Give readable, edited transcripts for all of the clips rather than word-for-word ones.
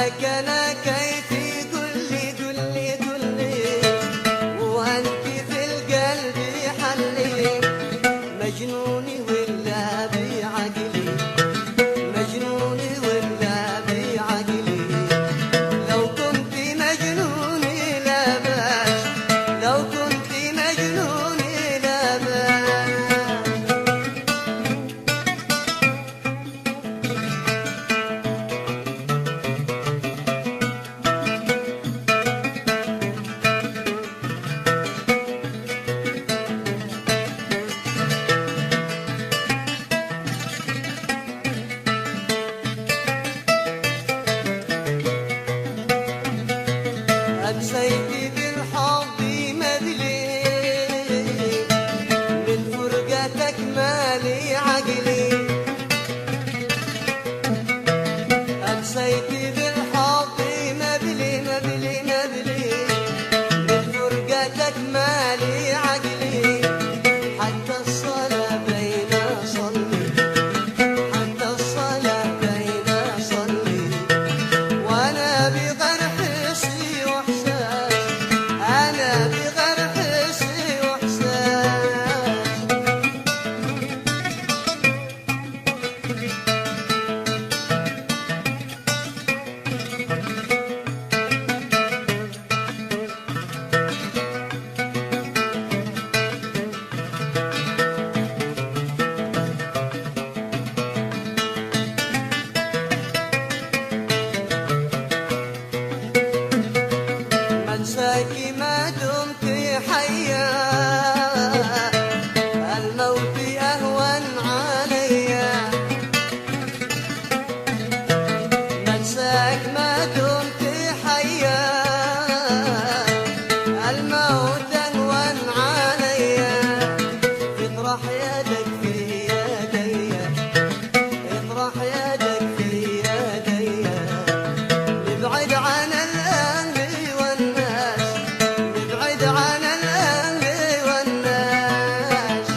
لك انا كيفي قل لي وانت في القلب حلي مجنوني ولا بعقلي مجنوني ولا بعقلي لو كنت مجنوني لا باس لو كنت مجنوني لا باس أمسيت بالحب مدلي من فرقتك مالي عقلي أمسيت بالحب مدلي من فرقتك مالي عقلي حتى الصلاة بين أصلي حتى الصلاة بين أصلي وأنا بغير حسي وإحساس أنا بغير حسي وإحساس منساكي ما دمت حيا الموت أهون عليا منساك ما دمت حيا الموت أهون عليا اطرح يدك في يدي اطرح يدك في يدي نبعد عن الأهل والناس نبعد عن الأهل والناس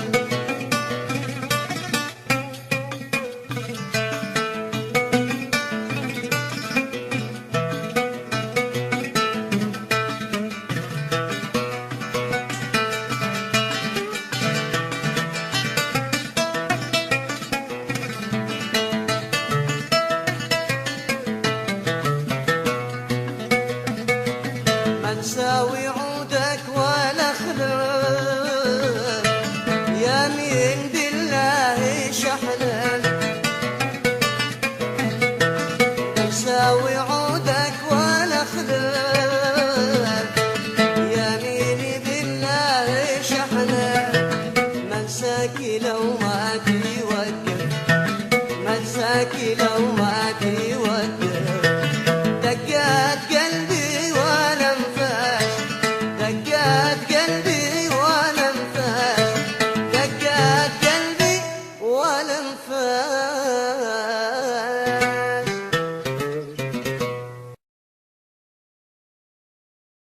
منساوي عودك ولا خلق يمين بالله شحنا منساوي عودك ولا خلق يمين بالله شحنا منساكي لو ما توقف منساكي لو ما توقف